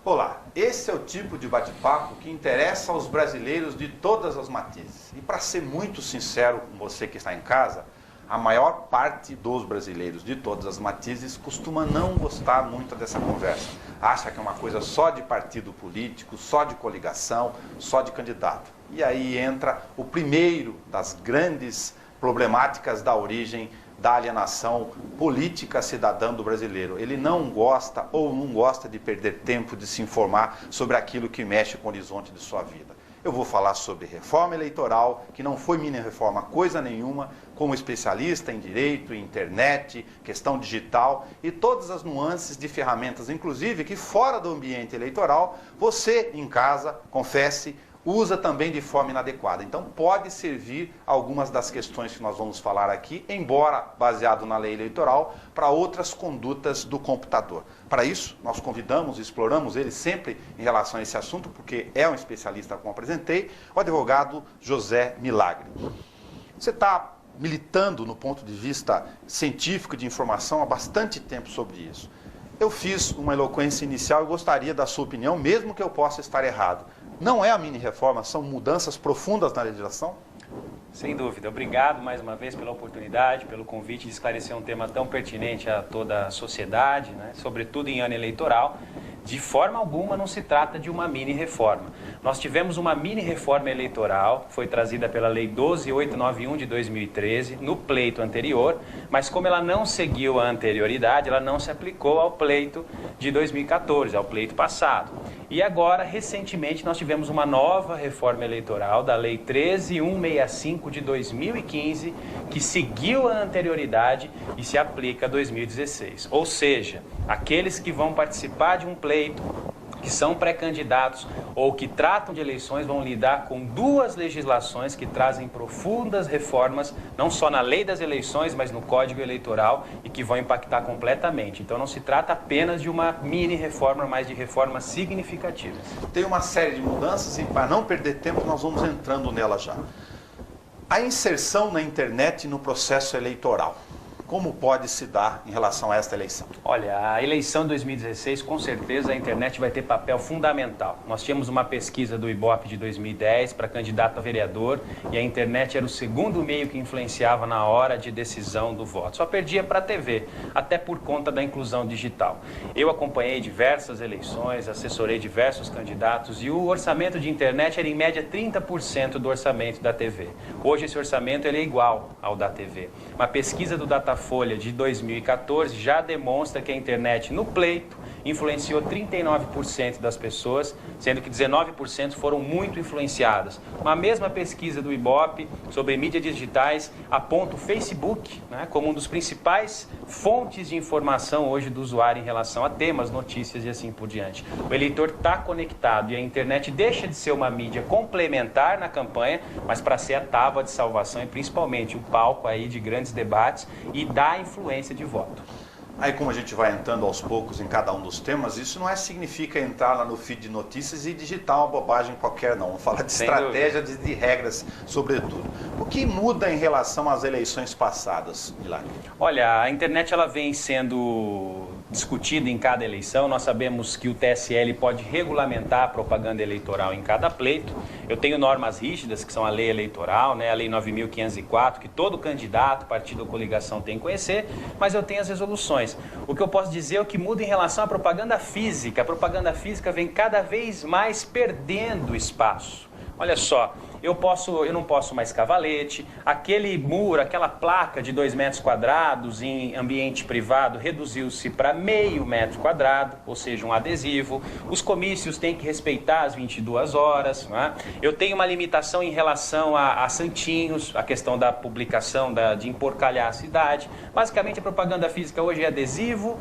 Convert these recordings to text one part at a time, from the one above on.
Olá, esse é o tipo de bate-papo que interessa aos brasileiros de todas as matizes. E para ser muito sincero com você que está em casa, a maior parte dos brasileiros de todas as matizes costuma não gostar muito dessa conversa. Acha que é uma coisa só de partido político, só de coligação, só de candidato. E aí entra o primeiro das grandes problemáticas da origem da alienação política cidadã do brasileiro. Ele não gosta ou não gosta de perder tempo de se informar sobre aquilo que mexe com o horizonte de sua vida. Eu vou falar sobre reforma eleitoral, que não foi mini-reforma coisa nenhuma, como especialista em direito, internet, questão digital e todas as nuances de ferramentas, inclusive que fora do ambiente eleitoral, você em casa, confesse, usa também de forma inadequada. Então pode servir algumas das questões que nós vamos falar aqui, embora baseado na lei eleitoral, para outras condutas do computador. Para isso, nós convidamos e exploramos ele sempre em relação a esse assunto, porque é um especialista, como apresentei, o advogado José Milagre. Você está militando no ponto de vista científico de informação há bastante tempo sobre isso. Eu fiz uma eloquência inicial e gostaria da sua opinião, mesmo que eu possa estar errado. Não é a mini-reforma, são mudanças profundas na legislação? Sem dúvida. Obrigado mais uma vez pela oportunidade, pelo convite de esclarecer um tema tão pertinente a toda a sociedade, né? Sobretudo em ano eleitoral. De forma alguma não se trata de uma mini-reforma. Nós tivemos uma mini-reforma eleitoral, foi trazida pela Lei 12.891 de 2013, no pleito anterior, mas como ela não seguiu a anterioridade, ela não se aplicou ao pleito de 2014, ao pleito passado. E agora, recentemente, nós tivemos uma nova reforma eleitoral da Lei 13.165 de 2015, que seguiu a anterioridade e se aplica a 2016. Ou seja, aqueles que vão participar de um pleito, que são pré-candidatos ou que tratam de eleições, vão lidar com duas legislações que trazem profundas reformas, não só na lei das eleições, mas no Código Eleitoral e que vão impactar completamente. Então não se trata apenas de uma mini-reforma, mas de reformas significativas. Tem uma série de mudanças e, para não perder tempo, nós vamos entrando nela já. A inserção na internet no processo eleitoral. Como pode se dar em relação a esta eleição? Olha, a eleição de 2016, com certeza, a internet vai ter papel fundamental. Nós tínhamos uma pesquisa do Ibope de 2010 para candidato a vereador e a internet era o segundo meio que influenciava na hora de decisão do voto. Só perdia para a TV, até por conta da inclusão digital. Eu acompanhei diversas eleições, assessorei diversos candidatos e o orçamento de internet era em média 30% do orçamento da TV. Hoje esse orçamento ele é igual ao da TV. Uma pesquisa do Datafolha de 2014 já demonstra que a internet no pleito influenciou 39% das pessoas, sendo que 19% foram muito influenciadas. Uma mesma pesquisa do Ibope sobre mídias digitais aponta o Facebook, né, como um dos principais fontes de informação hoje do usuário em relação a temas, notícias e assim por diante. O eleitor está conectado e a internet deixa de ser uma mídia complementar na campanha, mas para ser a tábua de salvação e principalmente o palco aí de grandes debates e da influência de voto. Aí, como a gente vai entrando aos poucos em cada um dos temas, isso não significa entrar lá no feed de notícias e digitar uma bobagem qualquer, não. Vamos falar de estratégia, de regras, sobretudo. O que muda em relação às eleições passadas, Milagre? Olha, a internet ela vem sendo discutida em cada eleição. Nós sabemos que o TSE pode regulamentar a propaganda eleitoral em cada pleito. Eu tenho normas rígidas, que são a lei eleitoral, né, a lei 9.504, que todo candidato, partido ou coligação tem que conhecer, mas eu tenho as resoluções. O que eu posso dizer é o que muda em relação à propaganda física. A propaganda física vem cada vez mais perdendo espaço. Olha só, eu não posso mais cavalete, aquele muro, aquela placa de 2 metros quadrados em ambiente privado reduziu-se para meio metro quadrado, ou seja, um adesivo. Os comícios têm que respeitar as 22 horas. Né? Eu tenho uma limitação em relação a santinhos, a questão da publicação, de emporcalhar a cidade. Basicamente, a propaganda física hoje é adesivo,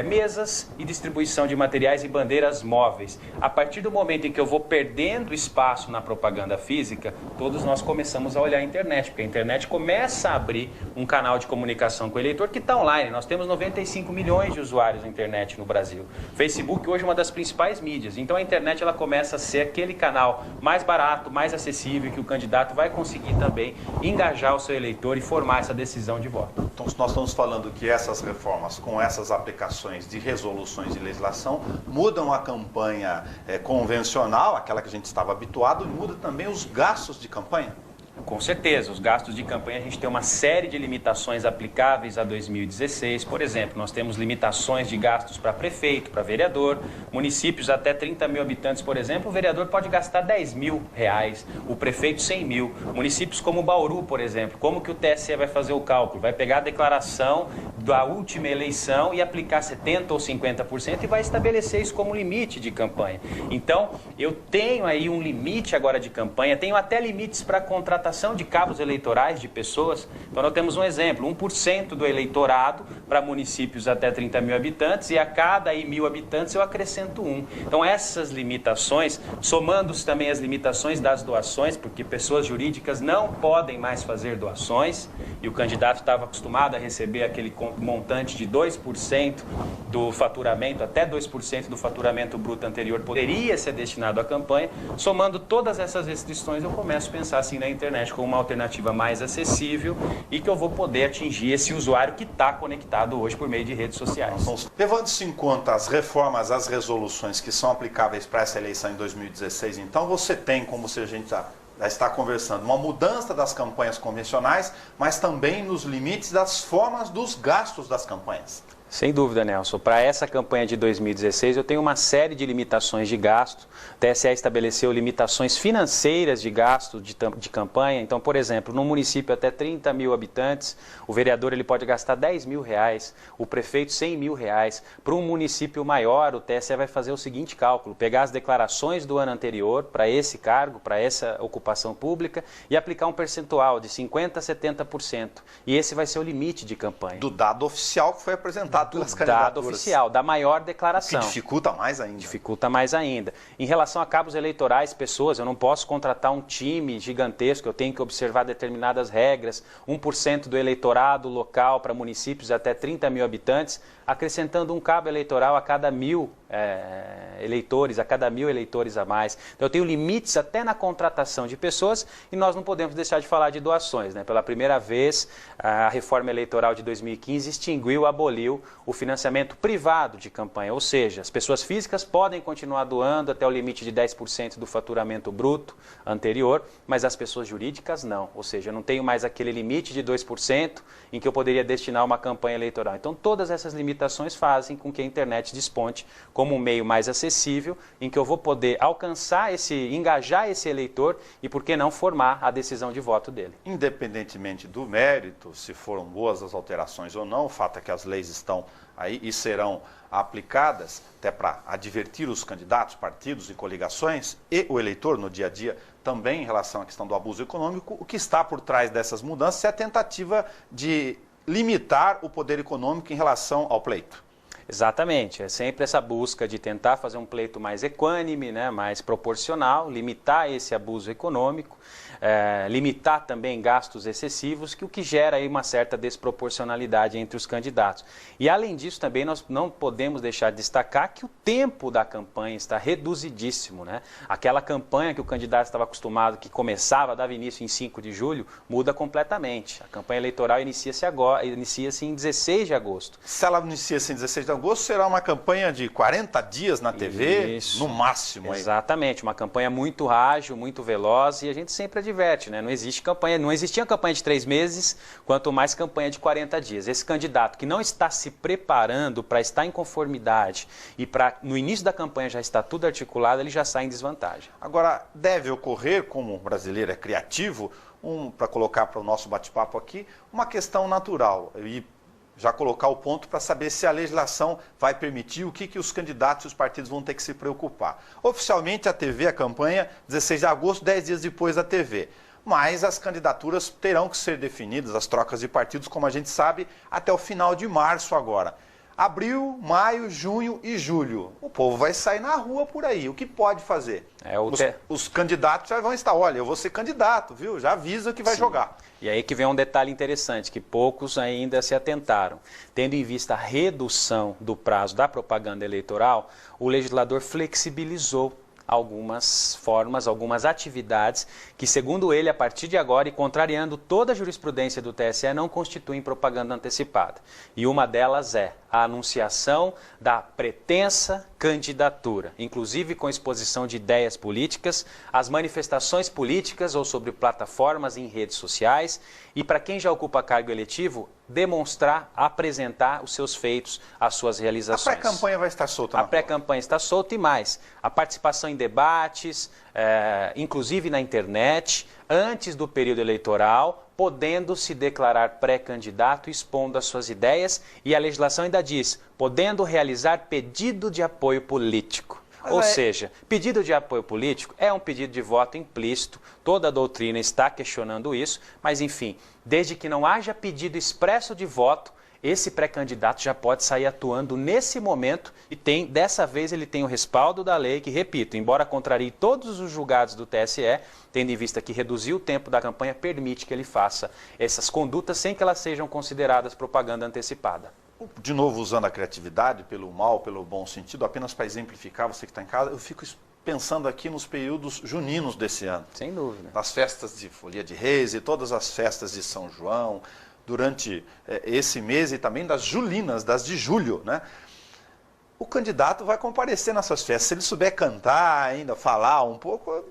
mesas e distribuição de materiais e bandeiras móveis. A partir do momento em que eu vou perdendo espaço na propaganda física, todos nós começamos a olhar a internet, porque a internet começa a abrir um canal de comunicação com o eleitor que está online. Nós temos 95 milhões de usuários na internet no Brasil. Facebook hoje é uma das principais mídias, então a internet ela começa a ser aquele canal mais barato, mais acessível, que o candidato vai conseguir também engajar o seu eleitor e formar essa decisão de voto. Então, nós estamos falando que essas reformas, com essas aplicações de resoluções de legislação, mudam a campanha convencional, aquela que a gente estava habituado, e muda também os gastos de campanha? Com certeza, os gastos de campanha, a gente tem uma série de limitações aplicáveis a 2016. Por exemplo, nós temos limitações de gastos para prefeito, para vereador, municípios até 30 mil habitantes, por exemplo, o vereador pode gastar 10 mil reais, o prefeito 100 mil. Municípios como Bauru, por exemplo, como que o TSE vai fazer o cálculo? Vai pegar a declaração da última eleição e aplicar 70% ou 50% e vai estabelecer isso como limite de campanha. Então, eu tenho aí um limite agora de campanha, tenho até limites para contratação de cabos eleitorais de pessoas. Então, nós temos um exemplo, 1% do eleitorado para municípios até 30 mil habitantes e a cada 1.000 habitantes eu acrescento 1. Então, essas limitações, somando-se também as limitações das doações, porque pessoas jurídicas não podem mais fazer doações e o candidato estava acostumado a receber aquele montante de 2% do faturamento, até 2% do faturamento bruto anterior poderia ser destinado à campanha. Somando todas essas restrições, eu começo a pensar assim na internet como uma alternativa mais acessível e que eu vou poder atingir esse usuário que está conectado hoje por meio de redes sociais. Levando-se em conta as reformas, as resoluções que são aplicáveis para essa eleição em 2016, então você tem, como se a gente já está conversando, uma mudança das campanhas convencionais, mas também nos limites das formas dos gastos das campanhas. Sem dúvida, Nelson. Para essa campanha de 2016, eu tenho uma série de limitações de gasto. O TSE estabeleceu limitações financeiras de gasto de campanha. Então, por exemplo, num município até 30 mil habitantes, o vereador ele pode gastar 10 mil reais, o prefeito 100 mil reais. Para um município maior, o TSE vai fazer o seguinte cálculo, pegar as declarações do ano anterior para esse cargo, para essa ocupação pública e aplicar um percentual de 50% a 70%. E esse vai ser o limite de campanha. Do dado oficial que foi apresentado. Dado oficial, da maior declaração. Que dificulta mais ainda. Dificulta mais ainda. Em relação a cabos eleitorais, pessoas, eu não posso contratar um time gigantesco, eu tenho que observar determinadas regras, 1% do eleitorado local para municípios até 30 mil habitantes, acrescentando um cabo eleitoral a cada 1.000 eleitores, a cada 1.000 eleitores a mais. Então eu tenho limites até na contratação de pessoas e nós não podemos deixar de falar de doações, né? Pela primeira vez, a reforma eleitoral de 2015 extinguiu, aboliu o financiamento privado de campanha, ou seja, as pessoas físicas podem continuar doando até o limite de 10% do faturamento bruto anterior, mas as pessoas jurídicas não, ou seja, eu não tenho mais aquele limite de 2% em que eu poderia destinar uma campanha eleitoral. Então todas essas limitações fazem com que a internet desponte como um meio mais acessível, em que eu vou poder alcançar engajar esse eleitor e, por que não, formar a decisão de voto dele. Independentemente do mérito, se foram boas as alterações ou não, o fato é que as leis estão aí e serão aplicadas até para advertir os candidatos, partidos e coligações e o eleitor no dia a dia também em relação à questão do abuso econômico. O que está por trás dessas mudanças é a tentativa de limitar o poder econômico em relação ao pleito. Exatamente, é sempre essa busca de tentar fazer um pleito mais equânime, né, mais proporcional, limitar esse abuso econômico, limitar também gastos excessivos, o que gera aí uma certa desproporcionalidade entre os candidatos. E além disso também nós não podemos deixar de destacar que o tempo da campanha está reduzidíssimo, né? Aquela campanha que o candidato estava acostumado, que começava, dava início em 5 de julho, muda completamente. A campanha eleitoral inicia-se em 16 de agosto. Se ela inicia-se em 16 de agosto, será uma campanha de 40 dias na TV, Isso, no máximo. Exatamente, uma campanha muito ágil, muito veloz, e a gente sempre adverte, né? Não existia campanha de 3 meses, quanto mais campanha de 40 dias. Esse candidato que não está se preparando para estar em conformidade e para no início da campanha já está tudo articulado, ele já sai em desvantagem. Agora, deve ocorrer, como o brasileiro é criativo, para colocar para o nosso bate-papo aqui, uma questão natural e já colocar o ponto para saber se a legislação vai permitir, o que os candidatos e os partidos vão ter que se preocupar. Oficialmente, a TV, a campanha, 16 de agosto, 10 dias depois da TV. Mas as candidaturas terão que ser definidas, as trocas de partidos, como a gente sabe, até o final de março agora. Abril, maio, junho e julho. O povo vai sair na rua por aí. O que pode fazer? Os candidatos já vão estar, olha, eu vou ser candidato, viu? Já avisa que vai jogar. E aí que vem um detalhe interessante, que poucos ainda se atentaram. Tendo em vista a redução do prazo da propaganda eleitoral, o legislador flexibilizou algumas formas, algumas atividades que, segundo ele, a partir de agora e contrariando toda a jurisprudência do TSE, não constituem propaganda antecipada. E uma delas é a anunciação da pretensa candidatura, inclusive com exposição de ideias políticas, as manifestações políticas ou sobre plataformas em redes sociais e, para quem já ocupa cargo eletivo, demonstrar, apresentar os seus feitos, as suas realizações. A pré-campanha vai estar solta? A pré-campanha está solta e mais. A participação em debates, inclusive na internet, antes do período eleitoral, podendo se declarar pré-candidato, expondo as suas ideias, e a legislação ainda diz, podendo realizar pedido de apoio político. Ou seja, pedido de apoio político é um pedido de voto implícito, toda a doutrina está questionando isso, mas enfim, desde que não haja pedido expresso de voto, esse pré-candidato já pode sair atuando nesse momento e dessa vez ele tem o respaldo da lei que, repito, embora contrarie todos os julgados do TSE, tendo em vista que reduzir o tempo da campanha permite que ele faça essas condutas sem que elas sejam consideradas propaganda antecipada. De novo, usando a criatividade, pelo mal, pelo bom sentido, apenas para exemplificar, você que está em casa, eu fico pensando aqui nos períodos juninos desse ano. Sem dúvida. Nas festas de Folia de Reis e todas as festas de São João, durante esse mês e também das julinas, das de julho, né? O candidato vai comparecer nessas festas. Se ele souber cantar ainda, falar um pouco,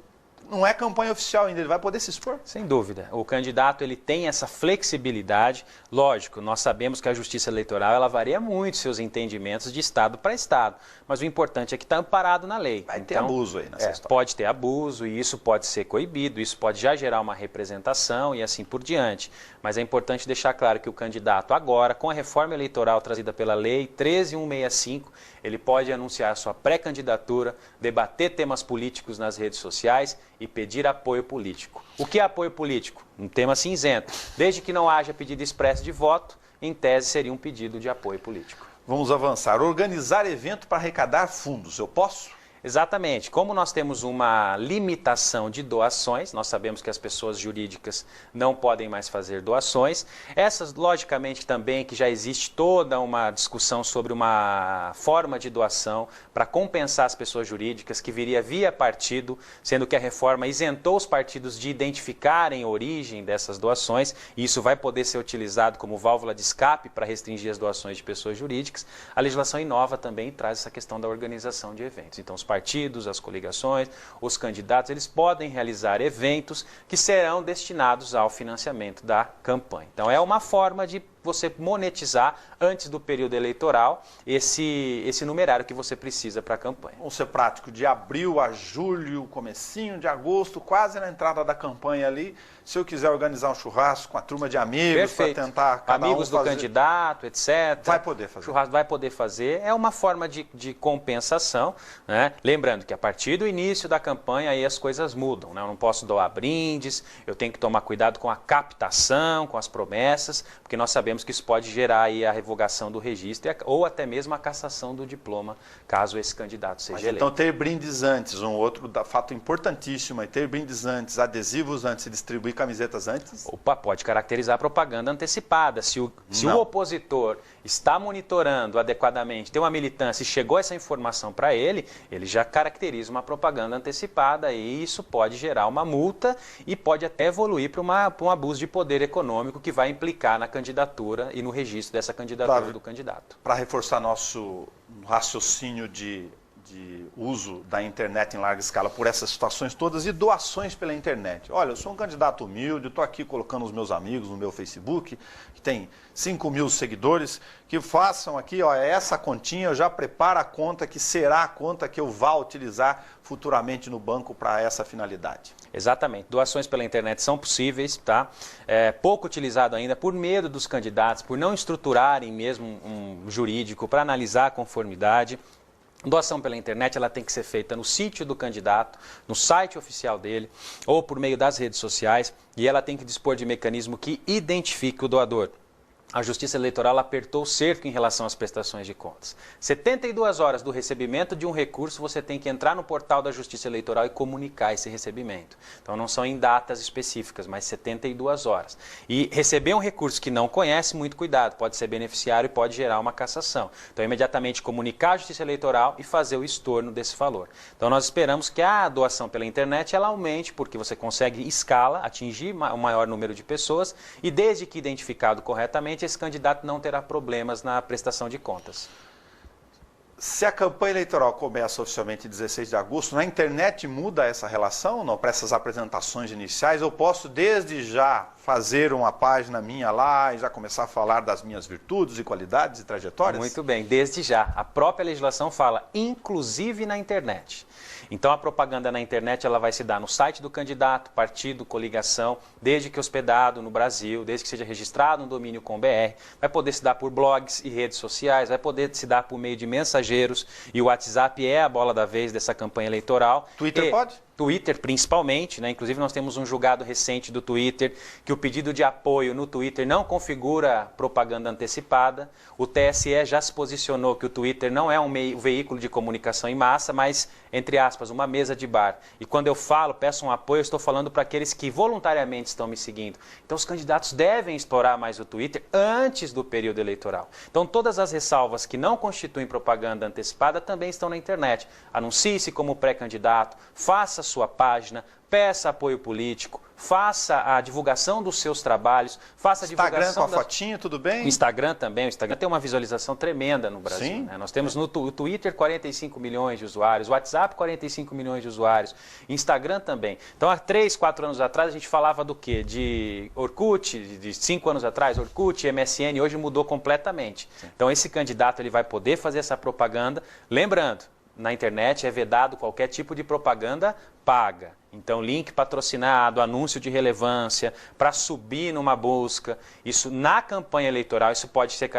não é campanha oficial ainda, ele vai poder se expor? Sem dúvida. O candidato ele tem essa flexibilidade. Lógico, nós sabemos que a Justiça Eleitoral ela varia muito seus entendimentos de Estado para Estado, mas o importante é que está amparado na lei. Vai ter abuso aí nessa história. Pode ter abuso e isso pode ser coibido, isso pode já gerar uma representação e assim por diante. Mas é importante deixar claro que o candidato agora, com a reforma eleitoral trazida pela Lei 13.165, ele pode anunciar sua pré-candidatura, debater temas políticos nas redes sociais e pedir apoio político. O que é apoio político? Um tema cinzento. Desde que não haja pedido expresso de voto, em tese seria um pedido de apoio político. Vamos avançar. Organizar evento para arrecadar fundos. Eu posso? Exatamente. Como nós temos uma limitação de doações, nós sabemos que as pessoas jurídicas não podem mais fazer doações. Essas, logicamente, também que já existe toda uma discussão sobre uma forma de doação para compensar as pessoas jurídicas que viria via partido, sendo que a reforma isentou os partidos de identificarem a origem dessas doações, e isso vai poder ser utilizado como válvula de escape para restringir as doações de pessoas jurídicas. A legislação inova também e traz essa questão da organização de eventos. Então, os partidos, as coligações, os candidatos, eles podem realizar eventos que serão destinados ao financiamento da campanha. Então, é uma forma de você monetizar antes do período eleitoral esse numerário que você precisa para a campanha. Vamos ser prático, de abril a julho, comecinho de agosto, quase na entrada da campanha ali, se eu quiser organizar um churrasco com a turma de amigos para tentar cada amigos do candidato, etc. Vai poder fazer. Churrasco vai poder fazer. É uma forma de compensação, né? Lembrando que a partir do início da campanha aí as coisas mudam, né? Eu não posso doar brindes, eu tenho que tomar cuidado com a captação, com as promessas, porque nós sabemos que isso pode gerar aí a revogação do registro ou até mesmo a cassação do diploma, caso esse candidato seja eleito. Então ter brindes antes, um outro fato importantíssimo é ter brindes antes, adesivos antes e distribuir camisetas antes? Opa, pode caracterizar propaganda antecipada. Se o opositor está monitorando adequadamente, tem uma militância e chegou essa informação para ele, ele já caracteriza uma propaganda antecipada e isso pode gerar uma multa e pode até evoluir para um abuso de poder econômico que vai implicar na candidatura e no registro dessa candidatura do candidato. Para reforçar nosso raciocínio de uso da internet em larga escala por essas situações todas e doações pela internet. Olha, eu sou um candidato humilde, estou aqui colocando os meus amigos no meu Facebook, que tem 5.000 seguidores, que façam aqui, ó, essa continha, eu já preparo a conta que será a conta que eu vá utilizar futuramente no banco para essa finalidade. Exatamente. Doações pela internet são possíveis, tá? Pouco utilizado ainda por medo dos candidatos, por não estruturarem mesmo um jurídico para analisar a conformidade. Doação pela internet ela tem que ser feita no sítio do candidato, no site oficial dele ou por meio das redes sociais e ela tem que dispor de mecanismo que identifique o doador. a Justiça Eleitoral apertou o cerco em relação às prestações de contas. 72 horas do recebimento de um recurso, você tem que entrar no portal da Justiça Eleitoral e comunicar esse recebimento. Então não são em datas específicas, mas 72 horas. E receber um recurso que não conhece, muito cuidado, pode ser beneficiário e pode gerar uma cassação. Então imediatamente comunicar à Justiça Eleitoral e fazer o estorno desse valor. Então nós esperamos que a doação pela internet ela aumente, porque você consegue escala, atingir o maior número de pessoas e desde que identificado corretamente, esse candidato não terá problemas na prestação de contas. Se a campanha eleitoral começa oficialmente em 16 de agosto, na internet muda essa relação, não? Para essas apresentações iniciais, eu posso desde já fazer uma página minha lá e já começar a falar das minhas virtudes e qualidades e trajetórias? Muito bem, desde já. A própria legislação fala, inclusive na internet. Então a propaganda na internet ela vai se dar no site do candidato, partido, coligação, desde que hospedado no Brasil, desde que seja registrado no domínio com BR, vai poder se dar por blogs e redes sociais, vai poder se dar por meio de mensageiros e o WhatsApp é a bola da vez dessa campanha eleitoral. Twitter pode? Twitter principalmente, né? Inclusive nós temos um julgado recente do Twitter que o pedido de apoio no Twitter não configura propaganda antecipada. O TSE já se posicionou que o Twitter não é um veículo de comunicação em massa, mas, entre aspas, uma mesa de bar. E quando eu falo, peço um apoio, eu estou falando para aqueles que voluntariamente estão me seguindo. Então os candidatos devem explorar mais o Twitter antes do período eleitoral. Então todas as ressalvas que não constituem propaganda antecipada também estão na internet. Anuncie-se como pré-candidato, faça sua página, peça apoio político, faça a divulgação dos seus trabalhos, faça a divulgação... Instagram com a fotinha, tudo bem? O Instagram também, o Instagram tem uma visualização tremenda no Brasil. Sim. Né? Nós temos no Twitter 45 milhões de usuários, WhatsApp 45 milhões de usuários, Instagram também. Então há 3, 4 anos atrás a gente falava do quê? De Orkut, de 5 anos atrás, Orkut, MSN, hoje mudou completamente. Sim. Então esse candidato ele vai poder fazer essa propaganda, lembrando, na internet é vedado qualquer tipo de propaganda paga. Então, link patrocinado, anúncio de relevância, para subir numa busca. Isso, na campanha eleitoral, isso pode ser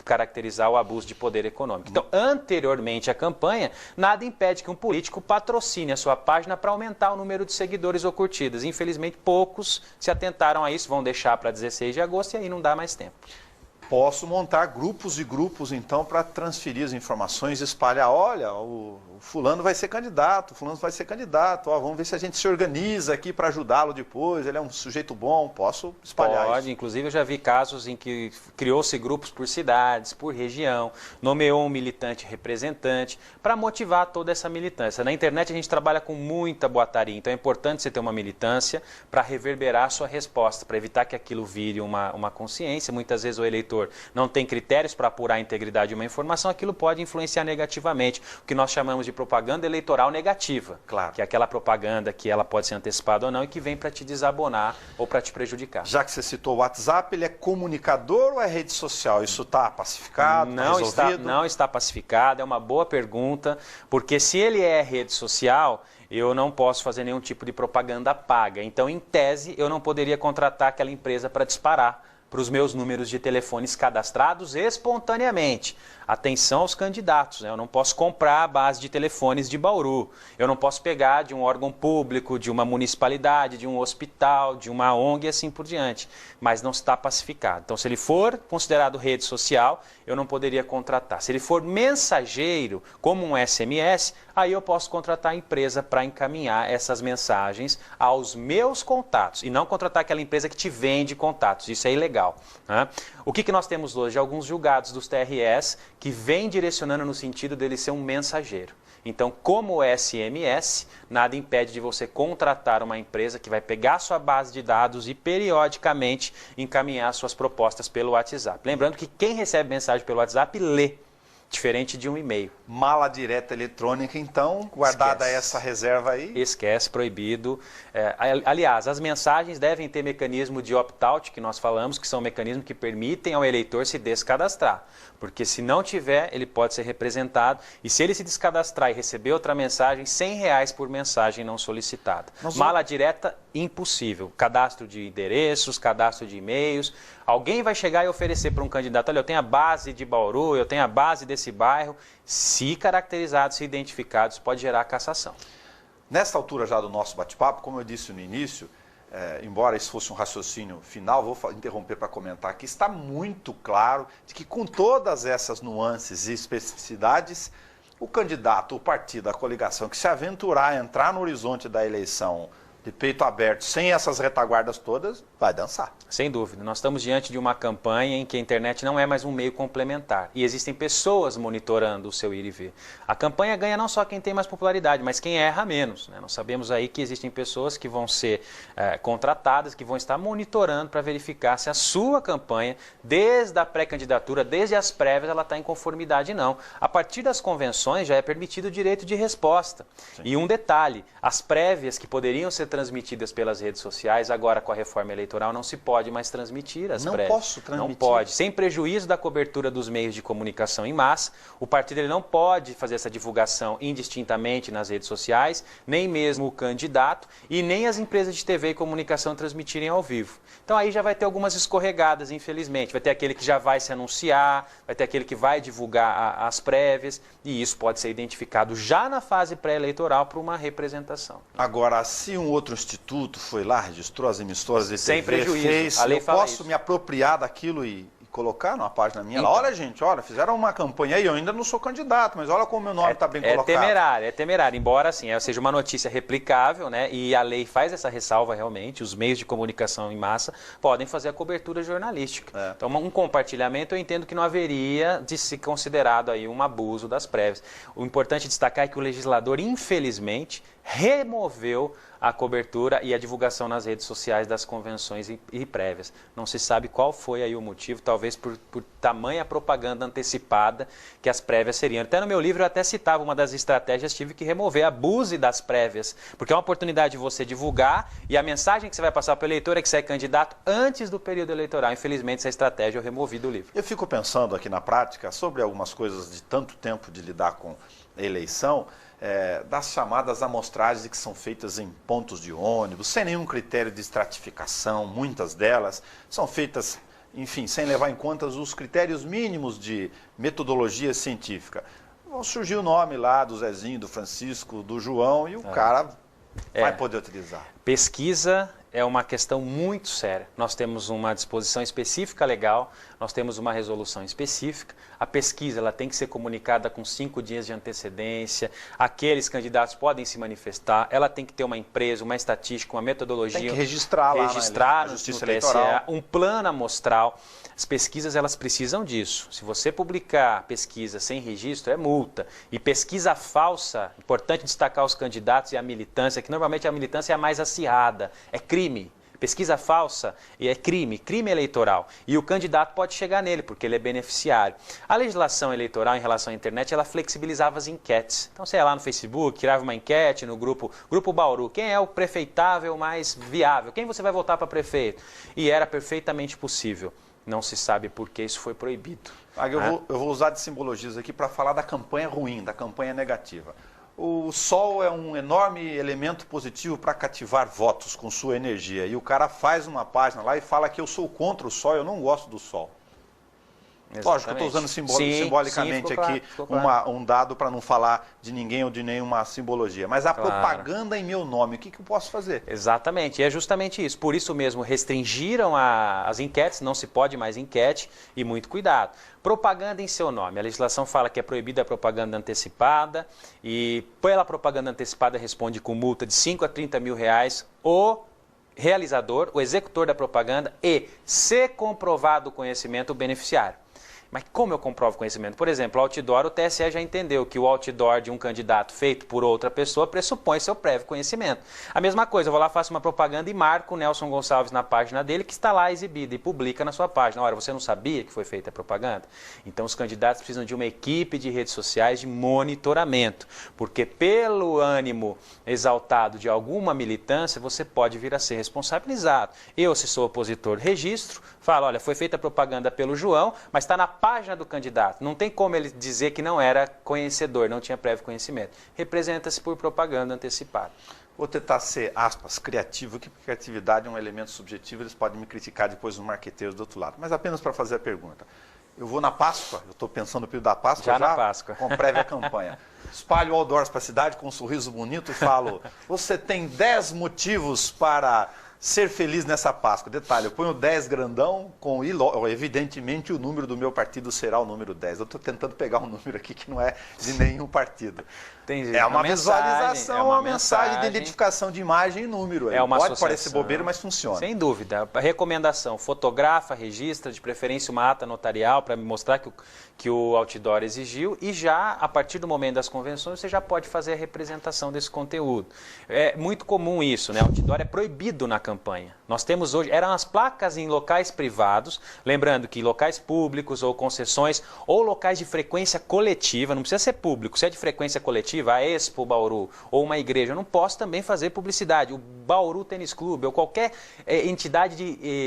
caracterizar o abuso de poder econômico. Então, anteriormente à campanha, nada impede que um político patrocine a sua página para aumentar o número de seguidores ou curtidas. Infelizmente, poucos se atentaram a isso, vão deixar para 16 de agosto e aí não dá mais tempo. Posso montar grupos e grupos, então, para transferir as informações, espalhar, olha, o fulano vai ser candidato, o fulano vai ser candidato, ó, vamos ver se a gente se organiza aqui para ajudá-lo depois, ele é um sujeito bom, posso espalhar isso. Pode, inclusive eu já vi casos em que criou-se grupos por cidades, por região, nomeou um militante representante, para motivar toda essa militância. Na internet a gente trabalha com muita boataria, então é importante você ter uma militância para reverberar a sua resposta, para evitar que aquilo vire uma consciência. Muitas vezes o eleitor não tem critérios para apurar a integridade de uma informação, aquilo pode influenciar negativamente, o que nós chamamos de propaganda eleitoral negativa, claro, que é aquela propaganda que ela pode ser antecipada ou não e que vem para te desabonar ou para te prejudicar. Já que você citou o WhatsApp, ele é comunicador ou é rede social? Isso está pacificado, resolvido? Não está pacificado, é uma boa pergunta, porque se ele é rede social, eu não posso fazer nenhum tipo de propaganda paga. Então, em tese, eu não poderia contratar aquela empresa para disparar para os meus números de telefones cadastrados espontaneamente. Atenção aos candidatos, né? Eu não posso comprar a base de telefones de Bauru, eu não posso pegar de um órgão público, de uma municipalidade, de um hospital, de uma ONG e assim por diante, mas não está pacificado. Então, se ele for considerado rede social, eu não poderia contratar. Se ele for mensageiro, como um SMS, aí eu posso contratar a empresa para encaminhar essas mensagens aos meus contatos e não contratar aquela empresa que te vende contatos, isso é ilegal, né? O que nós temos hoje? Alguns julgados dos TREs que vêm direcionando no sentido dele ser um mensageiro. Então, como SMS, nada impede de você contratar uma empresa que vai pegar sua base de dados e periodicamente encaminhar suas propostas pelo WhatsApp. Lembrando que quem recebe mensagem pelo WhatsApp lê, diferente de um e-mail. Mala direta eletrônica, então, guardada essa reserva aí? Esquece, proibido. Aliás, as mensagens devem ter mecanismo de opt-out, que nós falamos, que são mecanismos que permitem ao eleitor se descadastrar. Porque se não tiver, ele pode ser representado. E se ele se descadastrar e receber outra mensagem, R$100 por mensagem não solicitada. Mala direta, impossível. Cadastro de endereços, cadastro de e-mails. Alguém vai chegar e oferecer para um candidato, olha, eu tenho a base de Bauru, eu tenho a base desse bairro. Se caracterizados, se identificados, pode gerar cassação. Nesta altura já do nosso bate-papo, como eu disse no início, embora isso fosse um raciocínio final, vou interromper para comentar aqui, está muito claro de que com todas essas nuances e especificidades, o candidato, o partido, a coligação que se aventurar a entrar no horizonte da eleição de peito aberto, sem essas retaguardas todas, vai dançar. Sem dúvida. Nós estamos diante de uma campanha em que a internet não é mais um meio complementar. E existem pessoas monitorando o seu ir e vir. A campanha ganha não só quem tem mais popularidade, mas quem erra menos, né? Nós sabemos aí que existem pessoas que vão ser contratadas, que vão estar monitorando para verificar se a sua campanha, desde a pré-candidatura, desde as prévias, ela está em conformidade, não. A partir das convenções já é permitido o direito de resposta. Sim. E um detalhe, as prévias que poderiam ser transmitidas pelas redes sociais, agora com a reforma eleitoral não se pode mais transmitir as prévias. Não posso transmitir. Não pode. Sem prejuízo da cobertura dos meios de comunicação em massa, o partido ele não pode fazer essa divulgação indistintamente nas redes sociais, nem mesmo o candidato e nem as empresas de TV e comunicação transmitirem ao vivo. Então aí já vai ter algumas escorregadas, infelizmente. Vai ter aquele que já vai se anunciar, vai ter aquele que vai divulgar as prévias e isso pode ser identificado já na fase pré-eleitoral para uma representação. Agora, se um outro instituto foi lá, registrou as emissoras de sem TV, prejuízo. fez, A lei eu fala posso isso. me apropriar daquilo e colocar numa página minha? Então, olha, gente, olha, fizeram uma campanha aí, eu ainda não sou candidato, mas olha como meu nome está bem colocado. É temerário, embora assim, seja uma notícia replicável, né? E a lei faz essa ressalva realmente, os meios de comunicação em massa podem fazer a cobertura jornalística. Então, um compartilhamento eu entendo que não haveria de se considerado aí um abuso das prévias. O importante destacar é que o legislador, infelizmente, removeu a cobertura e a divulgação nas redes sociais das convenções e prévias. Não se sabe qual foi aí o motivo, talvez por tamanha propaganda antecipada que as prévias seriam. Até no meu livro eu até citava uma das estratégias, tive que remover, abuse das prévias, porque é uma oportunidade de você divulgar e a mensagem que você vai passar para o eleitor é que você é candidato antes do período eleitoral. Infelizmente, essa estratégia eu removi do livro. Eu fico pensando aqui na prática sobre algumas coisas de tanto tempo de lidar com a eleição, das chamadas amostragens que são feitas em pontos de ônibus, sem nenhum critério de estratificação, muitas delas são feitas, enfim, sem levar em conta os critérios mínimos de metodologia científica. Surgiu o nome lá do Zezinho, do Francisco, do João e o cara vai poder utilizar. Pesquisa é uma questão muito séria. Nós temos uma disposição específica legal, nós temos uma resolução específica. A pesquisa ela tem que ser comunicada com 5 dias de antecedência. Aqueles candidatos podem se manifestar. Ela tem que ter uma empresa, uma estatística, uma metodologia. Tem que registrar lá na Justiça no Eleitoral. TSE, um plano amostral. As pesquisas elas precisam disso. Se você publicar pesquisa sem registro, é multa. E pesquisa falsa, importante destacar os candidatos e a militância, que normalmente a militância é a mais acirrada, é crime. Pesquisa falsa é crime eleitoral. E o candidato pode chegar nele, porque ele é beneficiário. A legislação eleitoral em relação à internet, ela flexibilizava as enquetes. Então você ia lá no Facebook, tirava uma enquete no grupo Bauru. Quem é o prefeitável mais viável? Quem você vai votar para prefeito? E era perfeitamente possível. Não se sabe por que isso foi proibido. Eu vou usar de simbologias aqui para falar da campanha ruim, da campanha negativa. O sol é um enorme elemento positivo para cativar votos com sua energia. E o cara faz uma página lá e fala que eu sou contra o sol, eu não gosto do sol. Exatamente. Lógico, eu estou usando simbolicamente aqui um dado para não falar de ninguém ou de nenhuma simbologia. Mas a propaganda em meu nome, o que eu posso fazer? Exatamente, e é justamente isso. Por isso mesmo restringiram as enquetes, não se pode mais enquete e muito cuidado. Propaganda em seu nome. A legislação fala que é proibida a propaganda antecipada e pela propaganda antecipada responde com multa de 5 a 30 mil reais o realizador, o executor da propaganda e, se comprovado o conhecimento, o beneficiário. Mas como eu comprovo conhecimento? Por exemplo, o outdoor, o TSE já entendeu que o outdoor de um candidato feito por outra pessoa pressupõe seu prévio conhecimento. A mesma coisa, eu vou lá, faço uma propaganda e marco o Nelson Gonçalves na página dele, que está lá exibida e publica na sua página. Ora, você não sabia que foi feita a propaganda? Então, os candidatos precisam de uma equipe de redes sociais de monitoramento, porque pelo ânimo exaltado de alguma militância, você pode vir a ser responsabilizado. Eu, se sou opositor, registro, falo, olha, foi feita a propaganda pelo João, mas está na página do candidato. Não tem como ele dizer que não era conhecedor, não tinha prévio conhecimento. Representa-se por propaganda antecipada. Vou tentar ser, aspas, criativo, que criatividade é um elemento subjetivo, eles podem me criticar depois os marqueteiros do outro lado. Mas apenas para fazer a pergunta. Eu vou na Páscoa, eu estou pensando no período da Páscoa já na Páscoa. Com prévia campanha. Espalho outdoors para a cidade com um sorriso bonito e falo, você tem 10 motivos para ser feliz nessa Páscoa. Detalhe, eu ponho 10 grandão, evidentemente o número do meu partido será o número 10. Eu estou tentando pegar um número aqui que não é de nenhum partido. Entendi. É uma visualização, uma mensagem de identificação de imagem e número. Pode parecer bobeira, mas funciona. Sem dúvida. A recomendação, fotografa, registra, de preferência uma ata notarial para me mostrar que o outdoor exigiu, e já, a partir do momento das convenções, você já pode fazer a representação desse conteúdo. É muito comum isso, né? O outdoor é proibido na campanha. Nós temos hoje, eram as placas em locais privados, lembrando que locais públicos ou concessões, ou locais de frequência coletiva, não precisa ser público, se é de frequência coletiva, a Expo Bauru ou uma igreja, eu não posso também fazer publicidade. O Bauru Tênis Clube ou qualquer entidade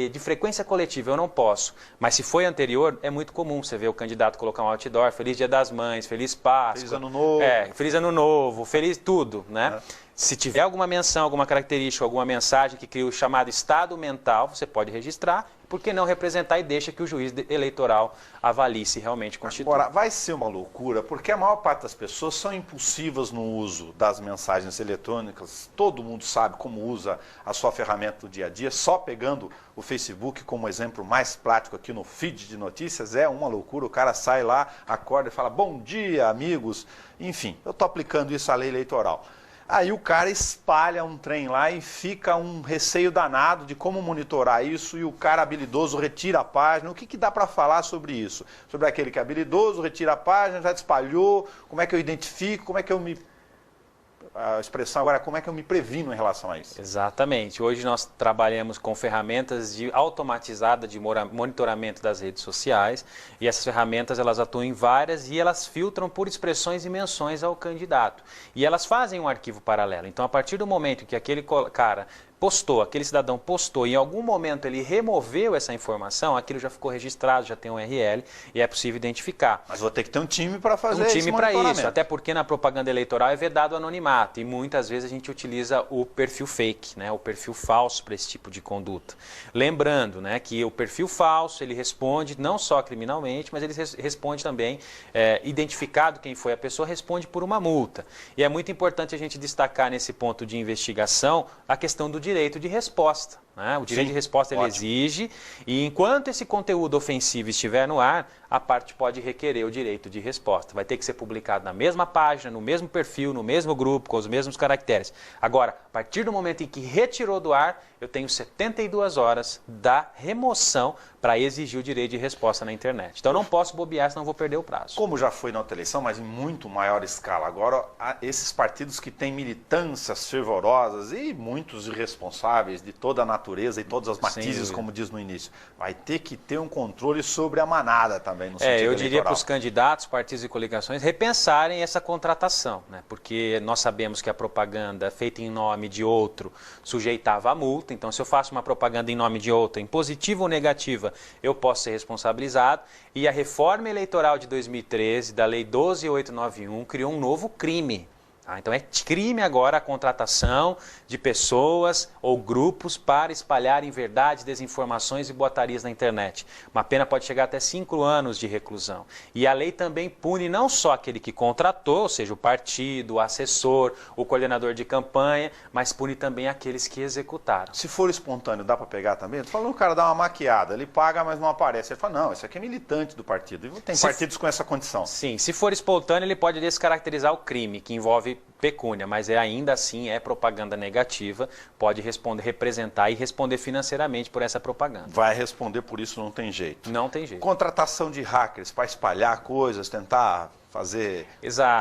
de frequência coletiva, eu não posso. Mas se foi anterior, é muito comum você ver o candidato colocar um outdoor, Feliz Dia das Mães, Feliz Páscoa. Feliz Ano Novo. Feliz Ano Novo, feliz tudo, né? Se tiver alguma menção, alguma característica, alguma mensagem que cria o chamado estado mental, você pode registrar. Por que não representar e deixa que o juiz eleitoral avalie se realmente constitui? Agora, vai ser uma loucura, porque a maior parte das pessoas são impulsivas no uso das mensagens eletrônicas. Todo mundo sabe como usa a sua ferramenta do dia a dia. Só pegando o Facebook como exemplo mais prático aqui no feed de notícias, é uma loucura. O cara sai lá, acorda e fala, bom dia, amigos. Enfim, eu estou aplicando isso à lei eleitoral. Aí o cara espalha um trem lá e fica um receio danado de como monitorar isso, e o cara habilidoso retira a página. O que dá para falar sobre isso? Sobre aquele que é habilidoso, retira a página, já espalhou, como é que eu identifico, como é que eu me... A expressão agora, como é que eu me previno em relação a isso? Exatamente. Hoje nós trabalhamos com ferramentas automatizadas de monitoramento das redes sociais, e essas ferramentas elas atuam em várias e elas filtram por expressões e menções ao candidato. E elas fazem um arquivo paralelo. Então, a partir do momento que aquele cara postou, aquele cidadão postou, e em algum momento ele removeu essa informação, aquilo já ficou registrado, já tem um URL e é possível identificar. Mas vou ter que ter um time para fazer esse monitoramento. Um time para isso, até porque na propaganda eleitoral é vedado o anonimato, e muitas vezes a gente utiliza o perfil fake, né, o perfil falso para esse tipo de conduta. Lembrando, né, que o perfil falso, ele responde não só criminalmente, mas ele responde também, identificado quem foi a pessoa, responde por uma multa. E é muito importante a gente destacar nesse ponto de investigação a questão do direito de resposta. Né? O direito de resposta ele exige, e enquanto esse conteúdo ofensivo estiver no ar, a parte pode requerer o direito de resposta. Vai ter que ser publicado na mesma página, no mesmo perfil, no mesmo grupo, com os mesmos caracteres. Agora, a partir do momento em que retirou do ar, eu tenho 72 horas da remoção para exigir o direito de resposta na internet. Então, eu não posso bobear, senão vou perder o prazo. Como já foi na outra eleição, mas em muito maior escala. Agora, esses partidos que têm militâncias fervorosas e muitos irresponsáveis de toda a natureza e todas as matizes, como diz no início, vai ter que ter um controle sobre a manada também, no sentido eu diria para os candidatos, partidos e coligações repensarem essa contratação, né? Porque nós sabemos que a propaganda feita em nome de outro sujeitava a multa. Então, se eu faço uma propaganda em nome de outra, em positiva ou negativa, eu posso ser responsabilizado. E a reforma eleitoral de 2013, da Lei 12.891, criou um novo crime. Então, é crime agora a contratação de pessoas ou grupos para espalharem verdades, desinformações e boatarias na internet. Uma pena pode chegar até 5 anos de reclusão. E a lei também pune não só aquele que contratou, ou seja, o partido, o assessor, o coordenador de campanha, mas pune também aqueles que executaram. Se for espontâneo, dá para pegar também? Estou falando, o cara dá uma maquiada, ele paga, mas não aparece. Ele fala, não, esse aqui é militante do partido. E tem partidos com essa condição. Sim, se for espontâneo, ele pode descaracterizar o crime, que envolve pecúnia, mas ainda assim é propaganda negativa, pode representar e responder financeiramente por essa propaganda. Vai responder por isso, não tem jeito. Não tem jeito. Contratação de hackers para espalhar coisas, tentar fazer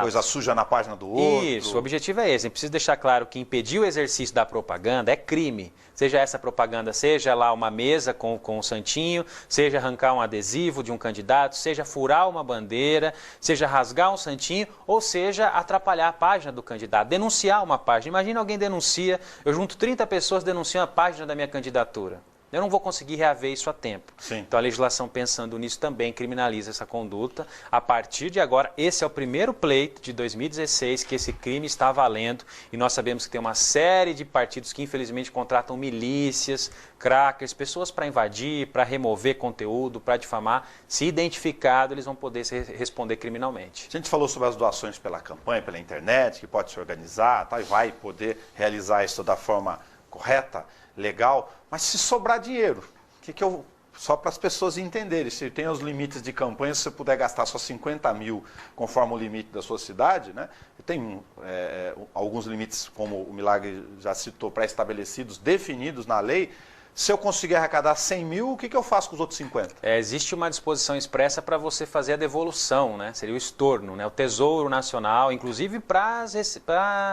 coisa suja na página do outro. Isso, o objetivo é esse. A gente precisa deixar claro que impedir o exercício da propaganda é crime. Seja essa propaganda, seja lá uma mesa com um santinho, seja arrancar um adesivo de um candidato, seja furar uma bandeira, seja rasgar um santinho, ou seja atrapalhar a página do candidato, denunciar uma página. Imagina alguém denuncia, eu junto 30 pessoas denunciam a página da minha candidatura. Eu não vou conseguir reaver isso a tempo. Sim. Então, a legislação, pensando nisso, também criminaliza essa conduta. A partir de agora, esse é o primeiro pleito de 2016 que esse crime está valendo. E nós sabemos que tem uma série de partidos que, infelizmente, contratam milícias, crackers, pessoas para invadir, para remover conteúdo, para difamar. Se identificado, eles vão poder responder criminalmente. A gente falou sobre as doações pela campanha, pela internet, que pode se organizar, tá, e vai poder realizar isso da forma correta, legal, mas se sobrar dinheiro, só para as pessoas entenderem, se tem os limites de campanha, se você puder gastar só 50 mil conforme o limite da sua cidade, né? Tem alguns limites, como o Milagre já citou, pré-estabelecidos, definidos na lei. Se eu conseguir arrecadar 100 mil, o que eu faço com os outros 50? Existe uma disposição expressa para você fazer a devolução, né? Seria o estorno, né? O Tesouro Nacional, inclusive para